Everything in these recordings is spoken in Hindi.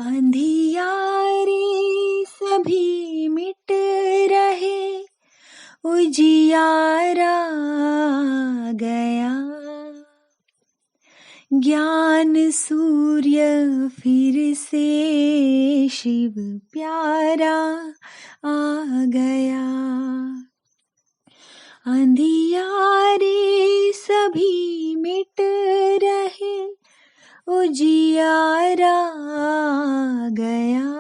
अंधियारे सभी मिट रहे, उजियारा गया। ज्ञान सूर्य फिर से शिव प्यारा आ गया। अंधियारे सभी मिट रहे, उजियारा गया।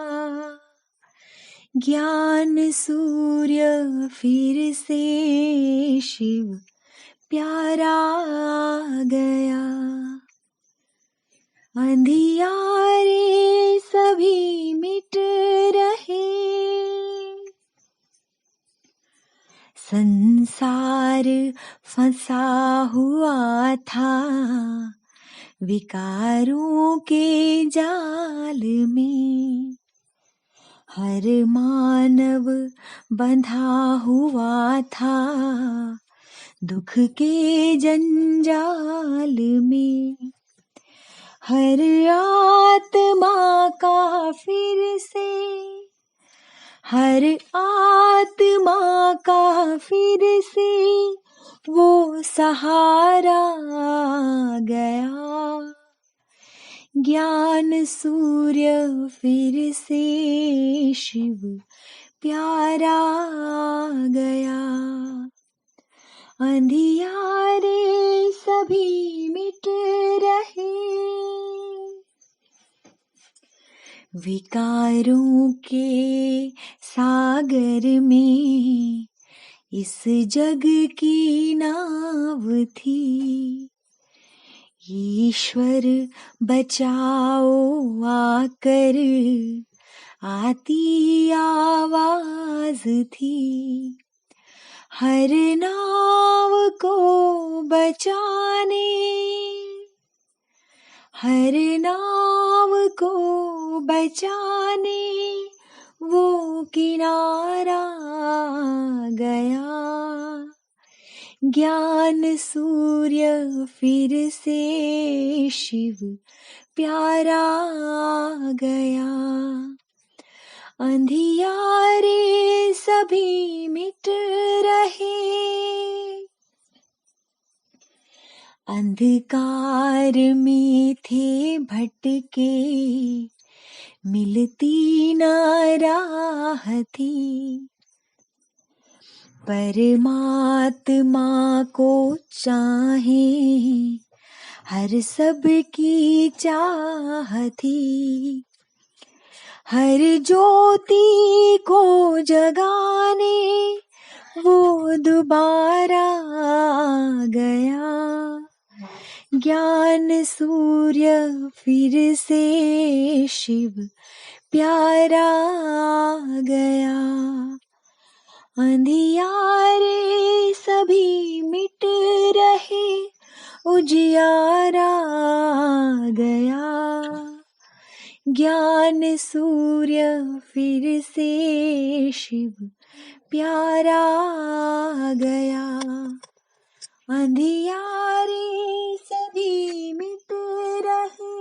ज्ञान सूर्य फिर से शिव प्यारा गया। अंधियारे सभी मिट रहे। संसार फंसा हुआ था विकारों के जाल में। हर मानव बंधा हुआ था दुख के जंजाल में। हर आत्मा का फिर से, हर आत्मा का फिर से वो सहारा गया। ज्ञान सूर्य फिर से शिव प्यारा गया। अंधियारे सभी मिट रहे। विकारों के सागर में इस जग की नाव थी। ईश्वर बचाओ आकर आती आवाज थी। हर नाव को बचाने, हर नाव को बचाने वो किनारा गया। ज्ञान सूर्य फिर से शिव प्यारा गया। अंधियारे सभी मिट रहे। अंधकार में थे भटके, मिलती न राह थी। परमात्मा को चाहे हर सब की चाह थी। हर ज्योति को जगाने वो दोबारा गया। ज्ञान सूर्य फिर से शिव प्यारा गया। अंधियारे सभी मिट रहे, उजियारा गया। ज्ञान सूर्य फिर से शिव प्यारा गया। अंधियारे सभी मिट रहे।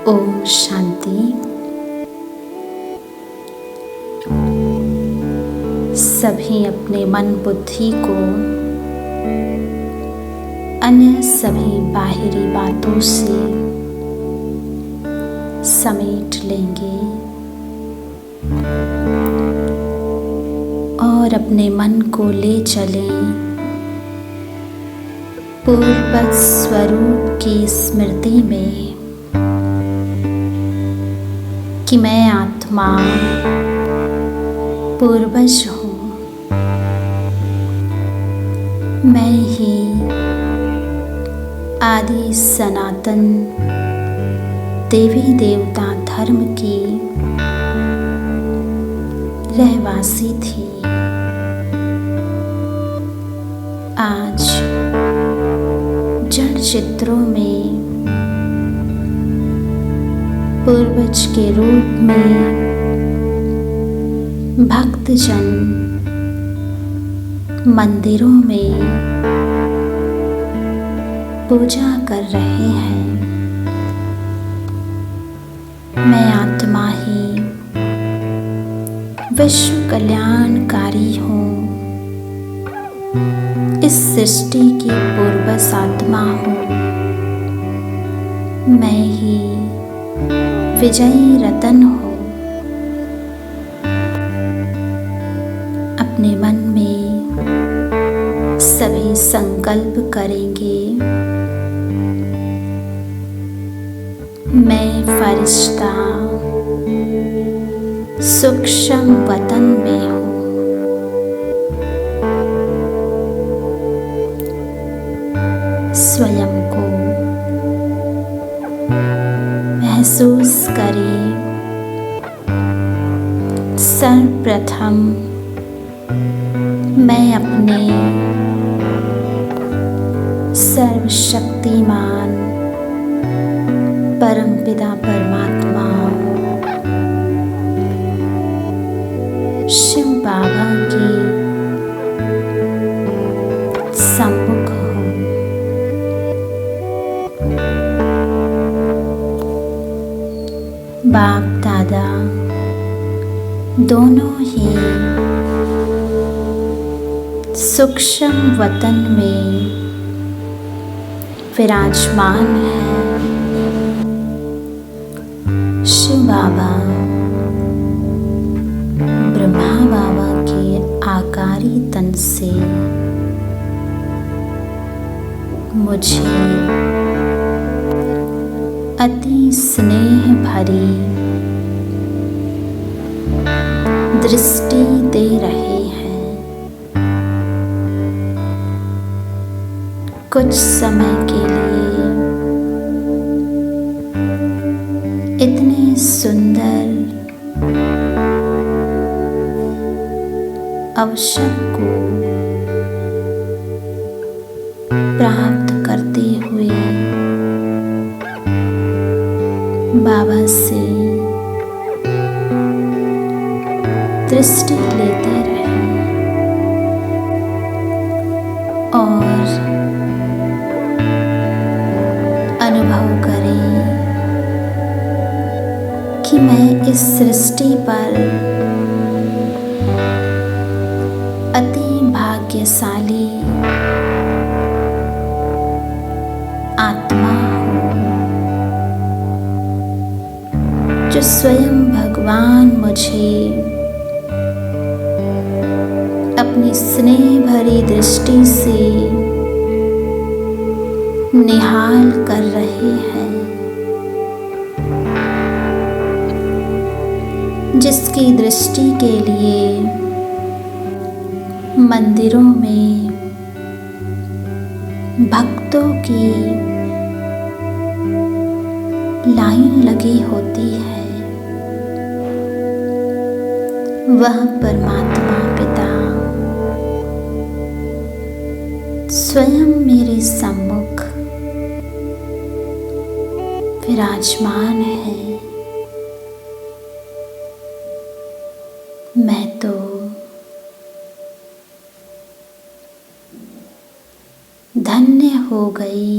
ओम शांति। सभी अपने मन बुद्धि को अन्य सभी बाहरी बातों से समेट लेंगे और अपने मन को ले चलें पूर्वज स्वरूप की स्मृति में कि मैं आत्मा पूर्वज हूँ। मैं ही आदि सनातन देवी देवता धर्म की रहवासी थी। आज जड़ चित्रों में पूर्वज के रूप में भक्तजन मंदिरों में पूजा कर रहे हैं। मैं आत्मा ही विश्व कल्याणकारी हूँ। इस सृष्टि की पूर्वज आत्मा हूँ। मैं ही विजयी रतन हूँ। अपने मन में सभी संकल्प करेंगे, मैं फरिश्ता सूक्ष्म वतन में हूँ। स्वयं को महसूस करें। सर्वप्रथम मैं अपने सर्वशक्तिमान परमपिता परमात्मा शिव बाबा की सम्मुख हूँ। बाप दादा दोनों ही सूक्ष्म वतन में विराजमान है। शिव बाबा ब्रह्मा बाबा के आकारी तन से मुझे अति स्नेह भरी दृष्टि दे रहे हैं। कुछ समय के लिए इतने सुंदर अवसर को प्राप्त करते हुए बाबा से दृष्टि लेते रहे और अनुभव करें कि मैं इस सृष्टि पर अति भाग्यशाली आत्मा हूँ, जो स्वयं भगवान मुझे अपनी स्नेह भरी दृष्टि से निहाल कर रहे हैं, जिसकी दृष्टि के लिए मंदिरों में भक्तों की लाइन लगी होती है। वह परमात्मा पिता स्वयं मेरे सम्मुख विराजमान है। मैं तो धन्य हो गई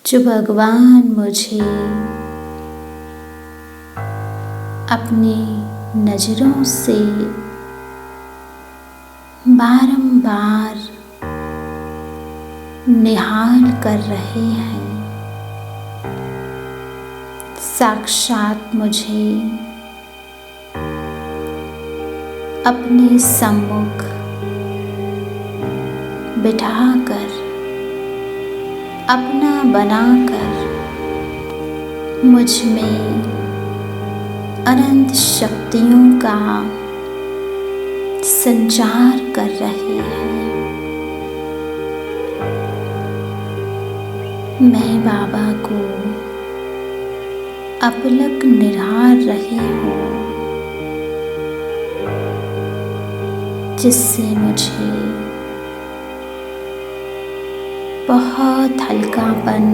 जो भगवान मुझे अपनी नज़रों से बारंबार निहाल कर रहे हैं, साक्षात मुझे अपने सम्मुख बिठाकर अपना बनाकर मुझ में अनंत शक्तियों का संचार कर रहे हैं। मैं बाबा को अपलक निहार रही हूँ, जिससे मुझे बहुत हल्कापन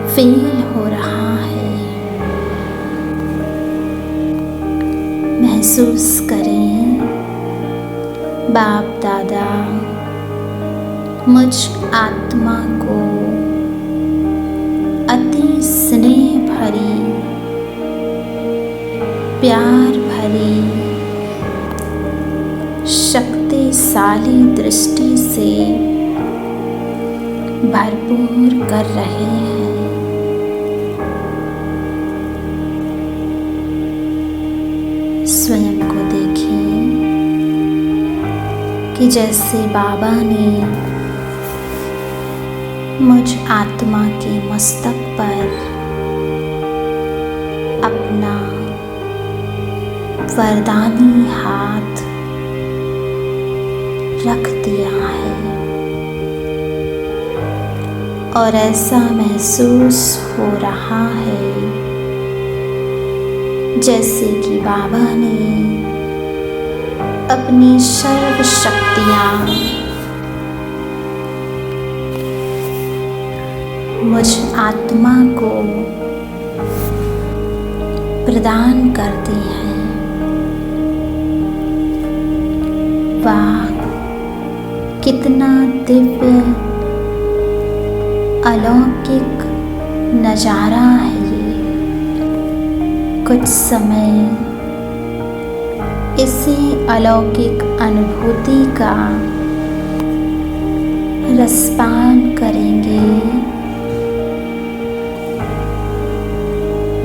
फील हो रहा है। महसूस करें बाप दादा मुझ आत्मा को अति स्नेह भरी, प्यार भरी, शक्तिशाली दृष्टि से भरपूर कर रहे हैं। स्वयं को देखिए कि जैसे बाबा ने मुझ आत्मा के मस्तक पर अपना वरदानी हाथ रख दिया है, और ऐसा महसूस हो रहा है जैसे कि बाबा ने अपनी सर्व शक्तियाँ मुझ आत्मा को प्रदान कर दी हैं। वाह, कितना दिव्य अलौकिक नज़ारा है ये। कुछ समय इसी अलौकिक अनुभूति का रसपान करेंगे।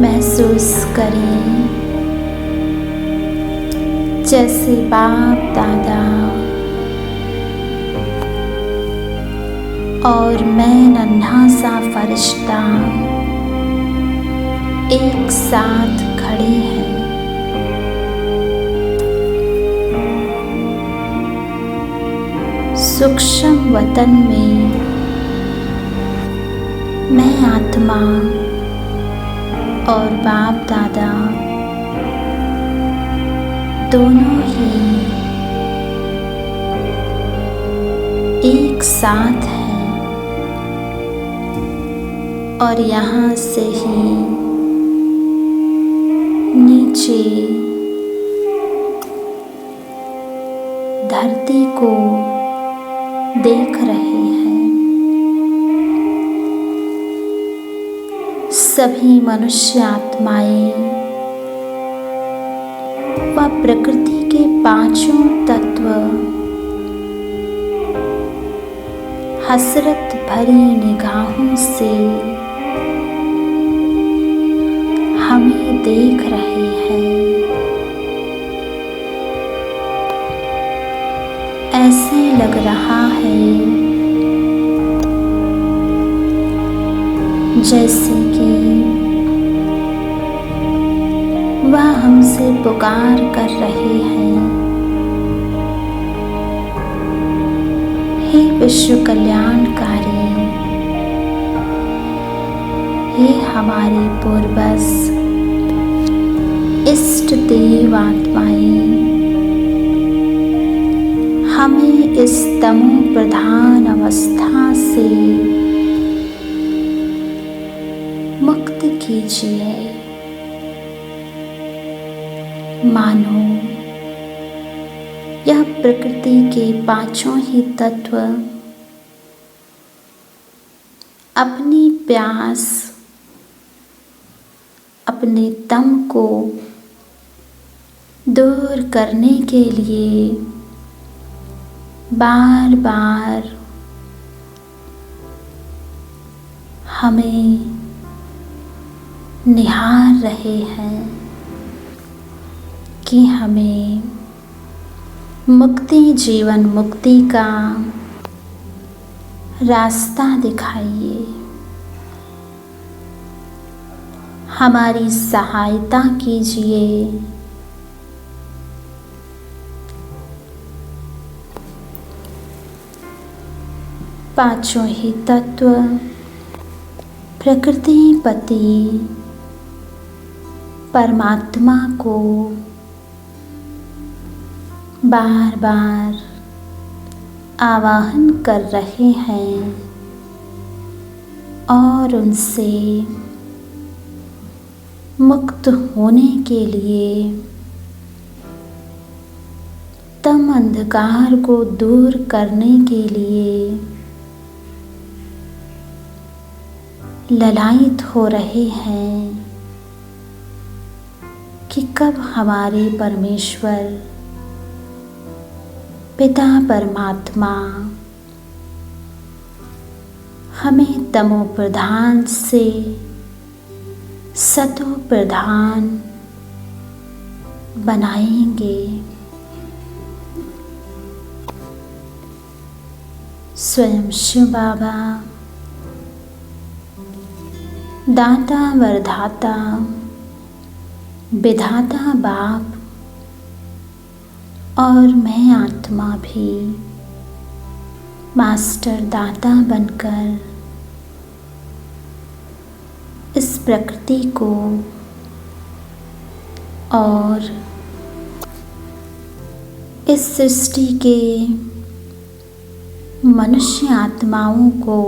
महसूस करें जैसे बाप दादा और मैं नन्हा सा फरिश्ता एक साथ खड़े हैं। सूक्ष्म वतन में मैं आत्मा और बाप दादा दोनों ही एक साथ हैं, और यहाँ से ही नीचे धरती को देख रहे हैं। सभी मनुष्य आत्माएं व प्रकृति के पांचों तत्व हसरत भरी निगाहों से हमें देख रहे हैं। ऐसे लग रहा है जैसे कि वह हमसे पुकार कर रहे हैं, हे विश्व कल्याणकारी, हे हमारे पूर्वज इष्ट देव आत्माएं, हमें इस तमो प्रधान अवस्था से मुक्त कीजिए। मानो यह प्रकृति के पांचों ही तत्व अपनी प्यास, अपने दम को दूर करने के लिए बार बार हमें निहार रहे हैं कि हमें मुक्ति, जीवन मुक्ति का रास्ता दिखाइए, हमारी सहायता कीजिए। पांचों ही तत्व, प्रकृति पति परमात्मा को बार बार आवाहन कर रहे हैं और उनसे मुक्त होने के लिए, तम अंधकार को दूर करने के लिए ललायित हो रहे हैं कि कब हमारे परमेश्वर पिता परमात्मा हमें तमो प्रधान से सतो प्रधान बनाएंगे। स्वयं शिव बाबा दाता वरदाता विधाता बाप और मैं आत्मा भी मास्टर दाता बनकर इस प्रकृति को और इस सृष्टि के मनुष्य आत्माओं को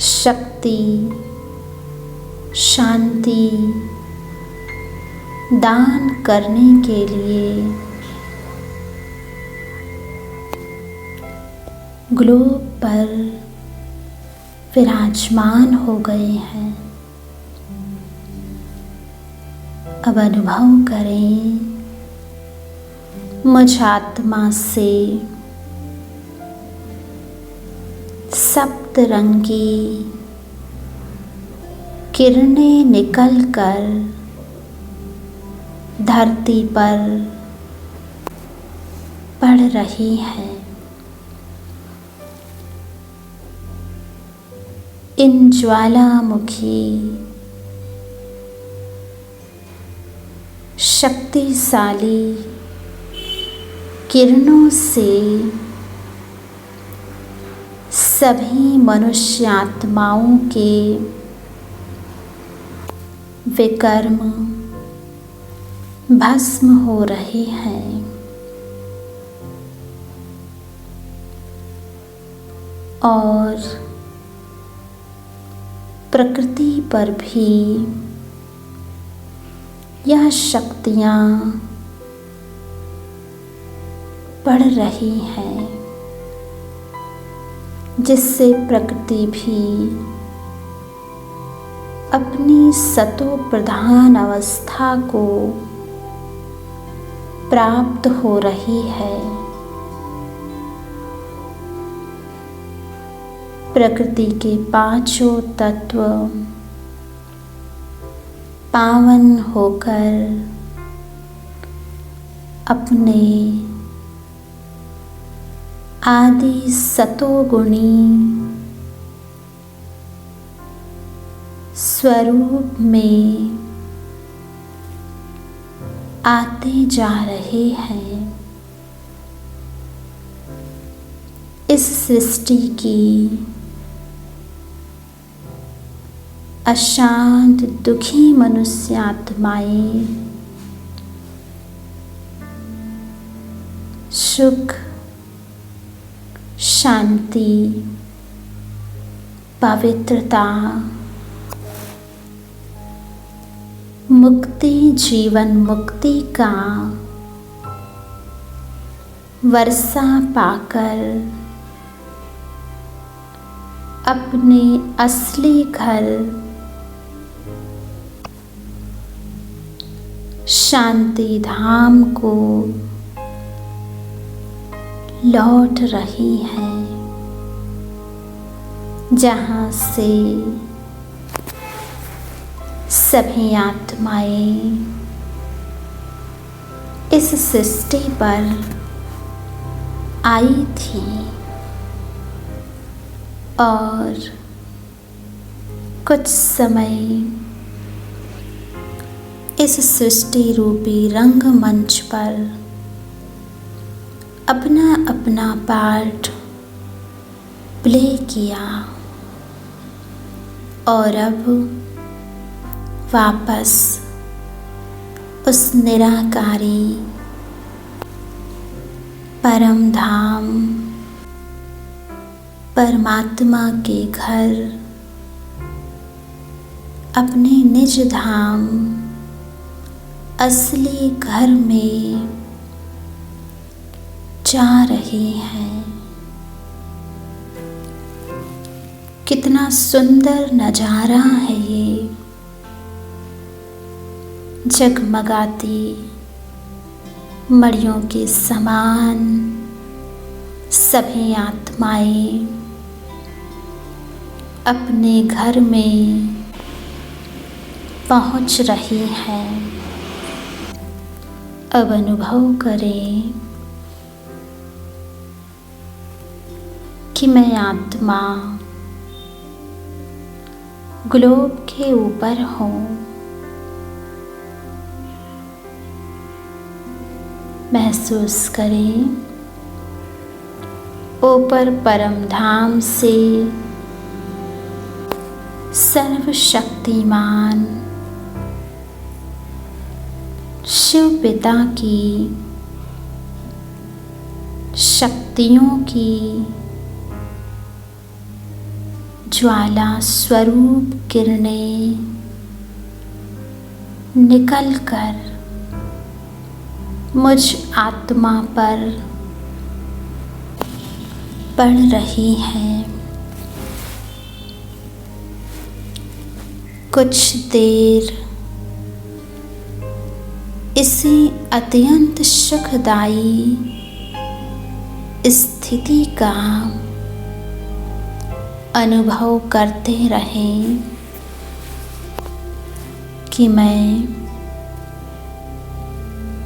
शक्ति, शांति दान करने के लिए ग्लोब पर विराजमान हो गए हैं। अब अनुभव करें मुझ आत्मा से सप्तरंगी किरणें निकलकर धरती पर पड़ रही है। इन ज्वालामुखी शक्तिशाली किरणों से सभी मनुष्य आत्माओं के विकर्म भस्म हो रहे हैं और प्रकृति पर भी यह शक्तियाँ पड़ रही हैं, जिससे प्रकृति भी अपनी सतो प्रधान अवस्था को प्राप्त हो रही है। प्रकृति के पांचों तत्व पावन होकर अपने आदि सतोगुणी स्वरूप में आते जा रहे हैं। इस सृष्टि की अशांत दुखी मनुष्य आत्माएं सुख, शांति, पवित्रता, मुक्ति, जीवन मुक्ति का वर्षा पाकर अपने असली घर शांति धाम को लौट रही हैं, जहाँ से सभी आत्माएं इस सृष्टि पर आई थी और कुछ समय इस सृष्टि रूपी रंगमंच पर अपना अपना पार्ट प्ले किया और अब वापस उस निराकारी परम धाम परमात्मा के घर अपने निज धाम असली घर में जा रही हैं। कितना सुंदर नजारा है ये। जगमगाती मड़ियों के समान सभी आत्माएं अपने घर में पहुंच रही हैं। अब अनुभव करें कि मैं आत्मा ग्लोब के ऊपर हूँ। महसूस करें ऊपर परम धाम से सर्वशक्तिमान शिव पिता की शक्तियों की ज्वाला स्वरूप किरणें निकलकर मुझ आत्मा पर पड़ रही हैं। कुछ देर इसी अत्यंत सुखदायी स्थिति का अनुभव करते रहें कि मैं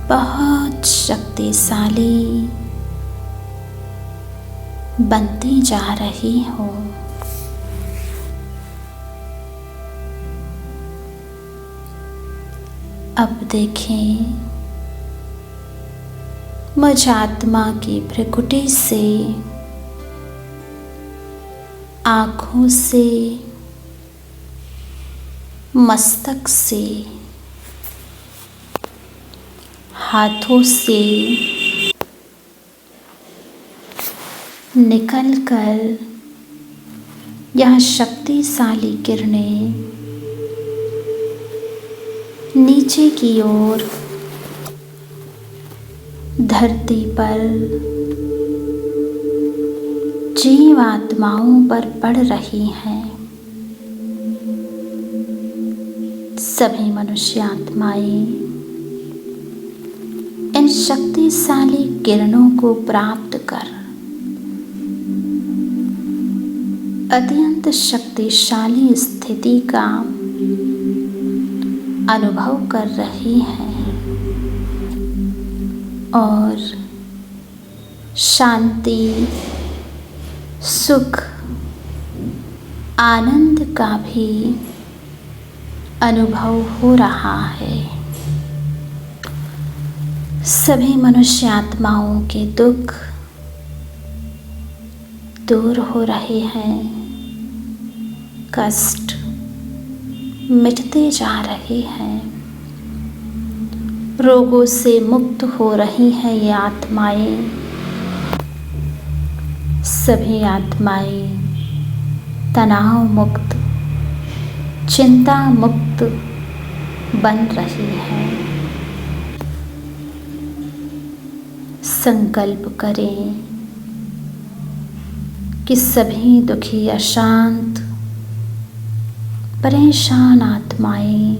बहुत शक्तिशाली बनती जा रही हूँ। अब देखें मुझ आत्मा की प्रकृति से आँखों से मस्तक से हाथों से निकलकर यह शक्तिशाली किरणें नीचे की ओर धरती पर जीव आत्माओं पर पड़ रही हैं। सभी मनुष्य आत्माएं इन शक्तिशाली किरणों को प्राप्त कर अत्यंत शक्तिशाली स्थिति का अनुभव कर रही हैं और शांति, सुख, आनंद का भी अनुभव हो रहा है। सभी मनुष्य आत्माओं के दुख दूर हो रहे हैं, कष्ट मिटते जा रहे हैं, रोगों से मुक्त हो रही हैं ये आत्माएं। सभी आत्माएं तनाव मुक्त, चिंता मुक्त बन रही हैं। संकल्प करें कि कि सभी दुखी, अशांत, परेशान आत्माएं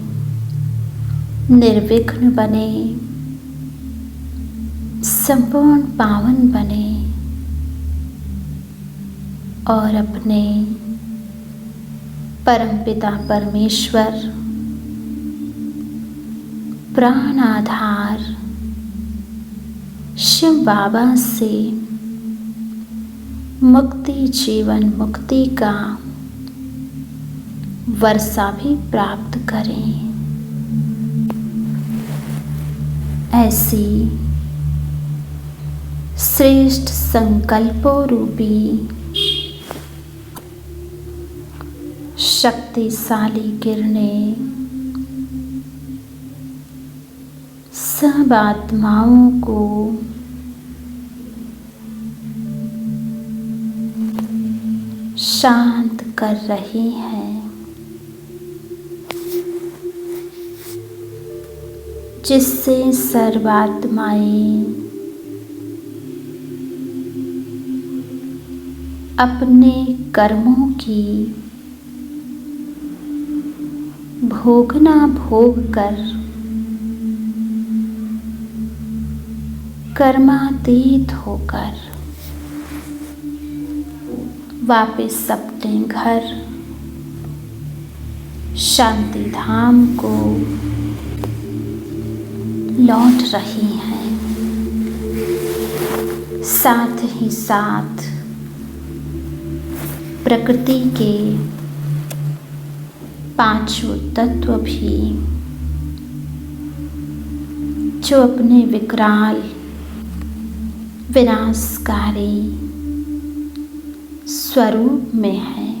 निर्विघ्न बने, संपूर्ण पावन बने और अपने परमपिता परमेश्वर, प्राण आधार शिव बाबा से मुक्ति, जीवन मुक्ति का वर्षा भी प्राप्त करें। ऐसी श्रेष्ठ संकल्पों रूपी शक्तिशाली किरणें सब आत्माओं को शांत कर रही हैं, जिससे सर्वात्माएं अपने कर्मों की भोगना भोग कर कर्मातीत होकर वापस अपने घर शांति धाम को लौट रही हैं। साथ ही साथ प्रकृति के पांचों तत्व भी जो अपने विकराल विनाशकारी स्वरूप में है,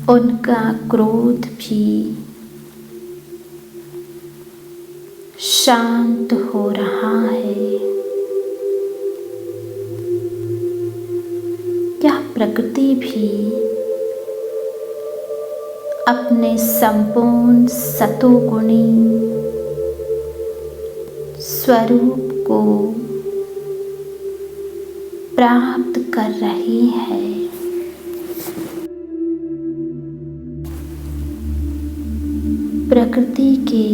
उनका क्रोध भी शांत हो रहा है। क्या प्रकृति भी अपने संपूर्ण सतोगुणी स्वरूप को प्राप्त कर रही है? प्रकृति के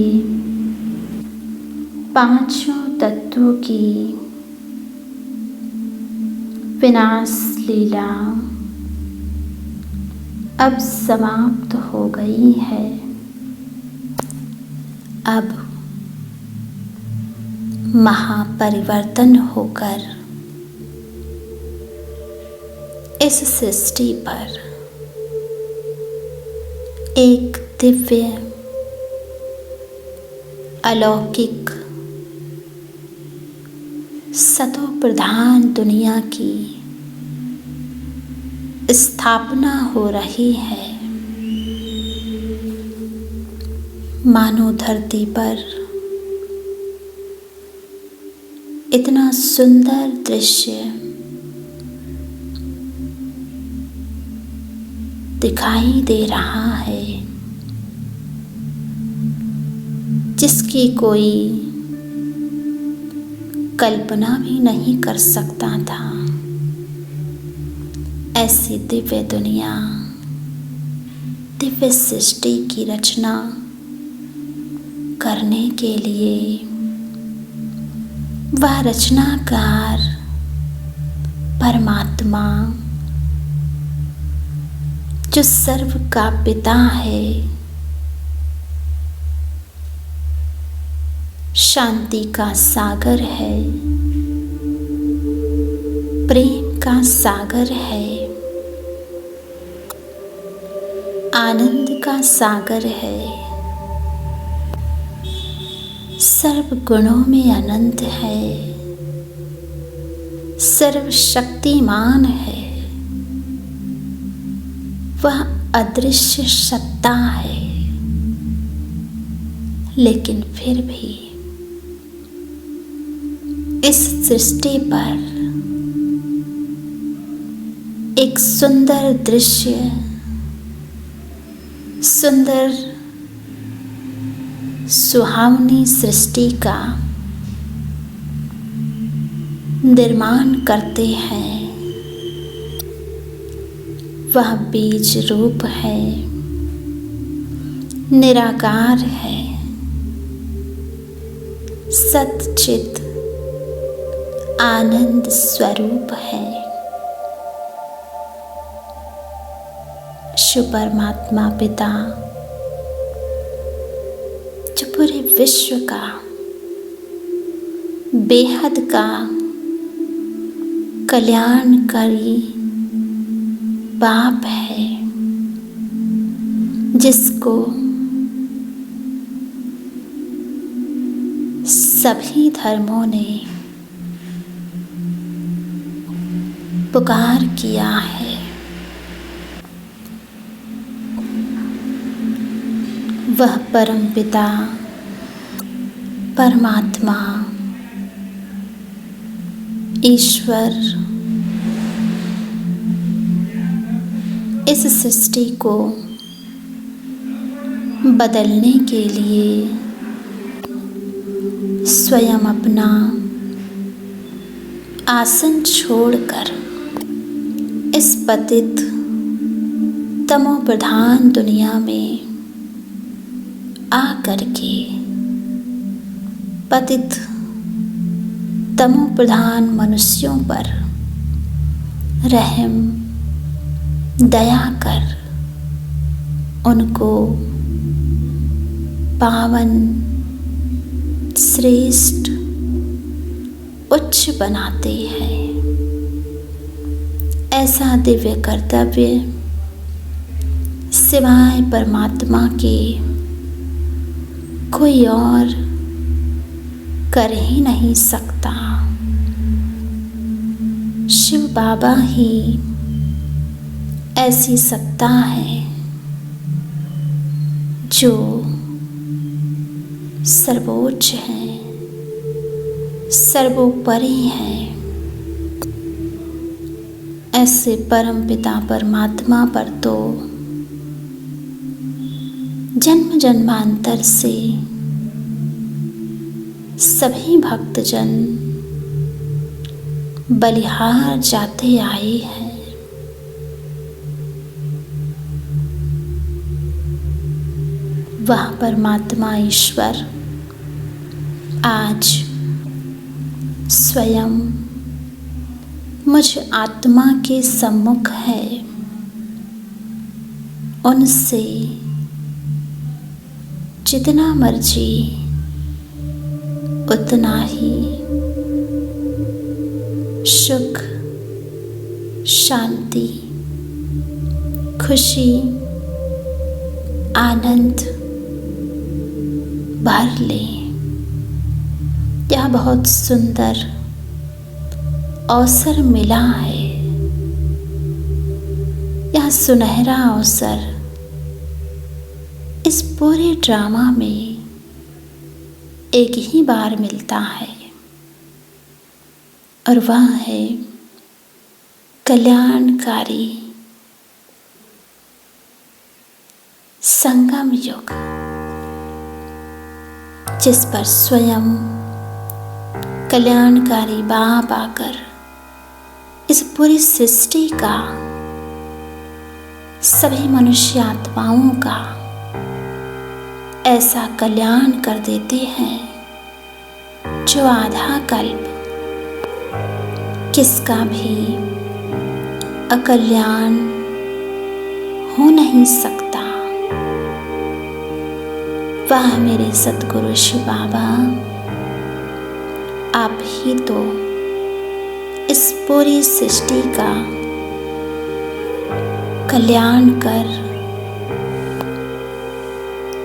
पांचों तत्वों की विनाश लीला अब समाप्त हो गई है। अब महापरिवर्तन होकर इस सृष्टि पर एक दिव्य अलौकिक सतो प्रधान दुनिया की स्थापना हो रही है। मानो धरती पर इतना सुंदर दृश्य दिखाई दे रहा है जिसकी कोई कल्पना भी नहीं कर सकता था। ऐसी दिव्य दुनिया, दिव्य सृष्टि की रचना करने के लिए वह रचनाकार परमात्मा जो सर्व का पिता है, शांति का सागर है, प्रेम का सागर है, आनंद का सागर है, सर्व गुणों में अनंत है, सर्वशक्तिमान है, वह अदृश्य सत्ता है। लेकिन फिर भी इस सृष्टि पर एक सुंदर दृश्य, सुंदर सुहावनी सृष्टि का निर्माण करते हैं, वह बीज रूप है, निराकार है, सच्चित आनंद स्वरूप है। शिव परमात्मा पिता जो पूरे विश्व का बेहद का कल्याणकारी बाप है, जिसको सभी धर्मों ने पुकार किया है। वह परम पिता परमात्मा ईश्वर इस सृष्टि को बदलने के लिए स्वयं अपना आसन छोड़कर इस पतित तमोप्रधान दुनिया में आकर के पतित तमोप्रधान मनुष्यों पर रहम दया कर उनको पावन श्रेष्ठ उच्च बनाते हैं। ऐसा दिव्य कर्तव्य सिवाय परमात्मा के कोई और कर ही नहीं सकता। शिव बाबा ही ऐसी सत्ता है जो सर्वोच्च है, सर्वोपरि है। ऐसे परम पिता परमात्मा पर तो जन्म जन्मांतर से सभी भक्तजन बलिहार जाते आए हैं। वह परमात्मा ईश्वर आज स्वयं मुझ आत्मा के सम्मुख है। उनसे जितना मर्जी उतना ही सुख, शांति, खुशी, आनंद भर ले। यह बहुत सुंदर अवसर मिला है। यह सुनहरा अवसर इस पूरे ड्रामा में एक ही बार मिलता है और वह है कल्याणकारी संगम युग, जिस पर स्वयं कल्याणकारी बाप आकर इस पूरी सृष्टि का, सभी मनुष्य आत्माओं का ऐसा कल्याण कर देते हैं जो आधा कल्प किसका भी अकल्याण हो नहीं सकता। वाह मेरे सतगुरु शिव बाबा, आप ही तो इस पूरी सृष्टि का कल्याण कर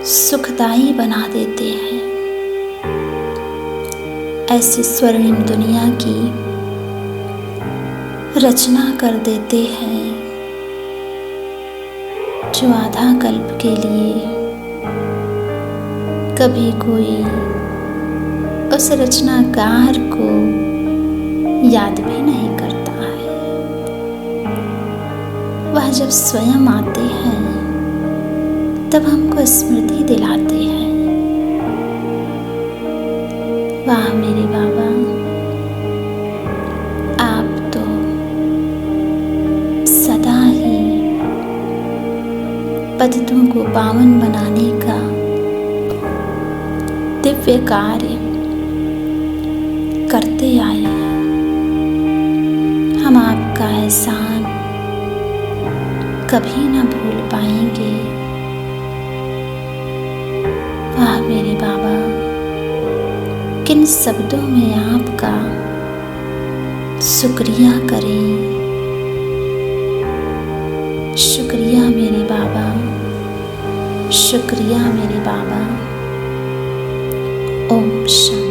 सुखदायी बना देते हैं। ऐसी स्वर्णिम दुनिया की रचना कर देते हैं जो आधा कल्प के लिए कभी कोई उस रचनाकार को याद भी नहीं करता है। वह जब स्वयं आते हैं तब हमको स्मृति दिलाते हैं। वाह मेरे बाबा, पतितों को पावन बनाने का दिव्य कार्य करते आए हैं। हम आपका एहसान कभी ना भूल पाएंगे। वाह मेरे बाबा, किन शब्दों में आपका शुक्रिया करें। शुक्रिया मेरे बाबा, शुक्रिया मेरे बाबा। ओम शांति।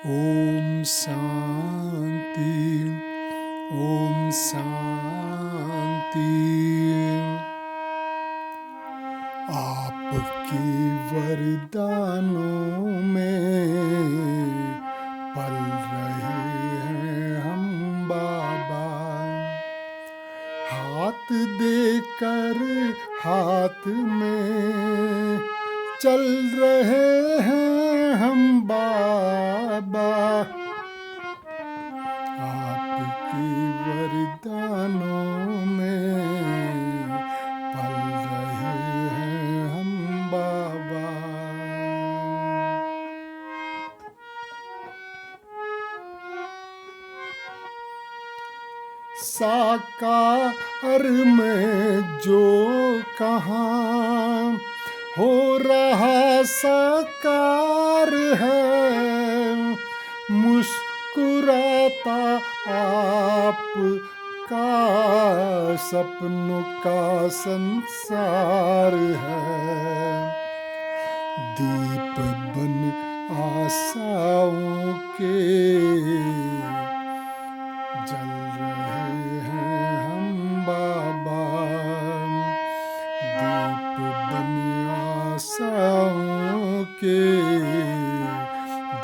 ओम शांति, ओम शांति। आपके वरदानों में पल रहे हैं हम बाबा। हाथ देकर हाथ में चल रहे हैं हम बाबा। आपके वरदानों में पल रहे हैं हम बाबा। साकार में जो कहाँ हो रहा साकार है, मुस्कुराता आपका सपनों का संसार है। दीप बन आशाओं के जल रहे हैं हम बाबा। दीप बन आशाओं के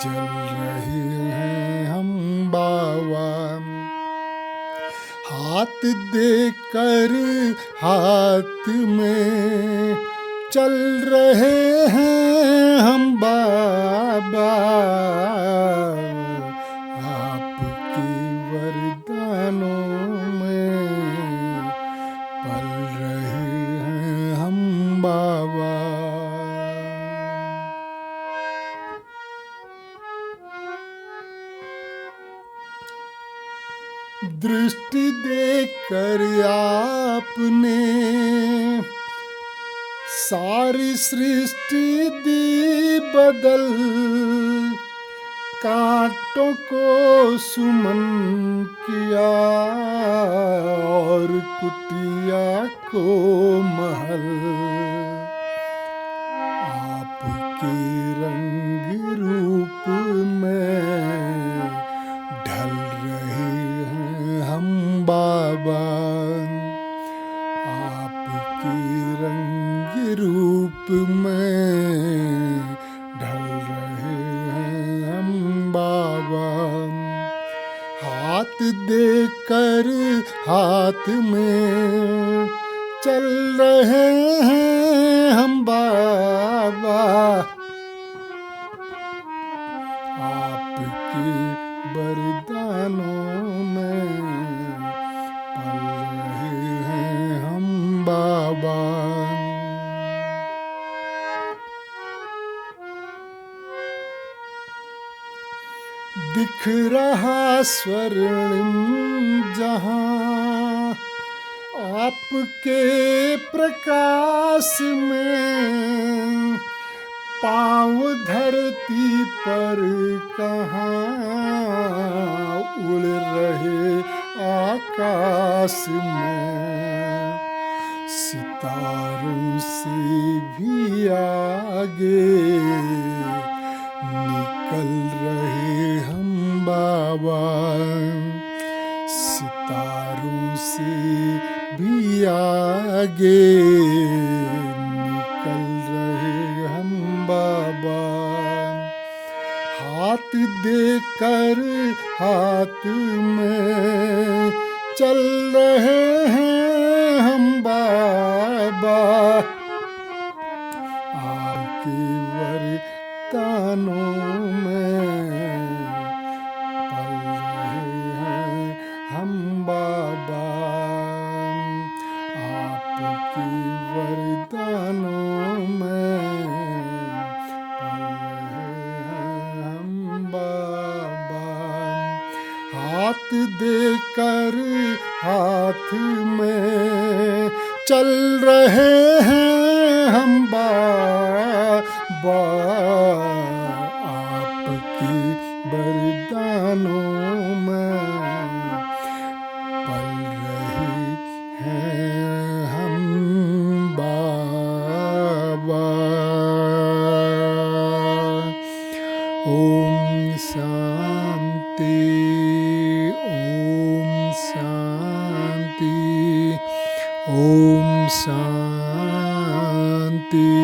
जल रहे हैं हम बाबा। हाथ देकर हाथ में चल रहे हैं हम बाबा। आपके वरदानों में पल रहे हैं हम बाबा। दृष्टि देकर आपने सारी सृष्टि दी बदल। कांटों को सुमन किया और कुटिया को महल। आपके रंग रूप में ढल रहे हैं हम बाबा। आपके रंग रूप में ढल रहे हैं हम बाबा। हाथ देकर हाथ में चल रहे हैं हम बाबा। आपके वरदानों में पल रहे हैं हम बाबा। दिख रहा स्वर्णिम जहां आपके प्रकाश में। पाँव धरती पर कहाँ उड़ रहे आकाश में। सितारों से भी आगे निकल रहे हम बाबा। सितारों से भी आगे निकल रहे हम बाबा। हाथ देकर हाथ में चल रहे हैं हम बाबा। आपके वरदानों में पल रहे हैं हम बाबा। आपके वरदानों में पल रहे हैं हम बाबा। हाथ देकर हाथ में चल रहे हैं हम बाबा। आपके वरदानों में पल रहे हैं हम बाबा। ओम शांति। ओम शांति।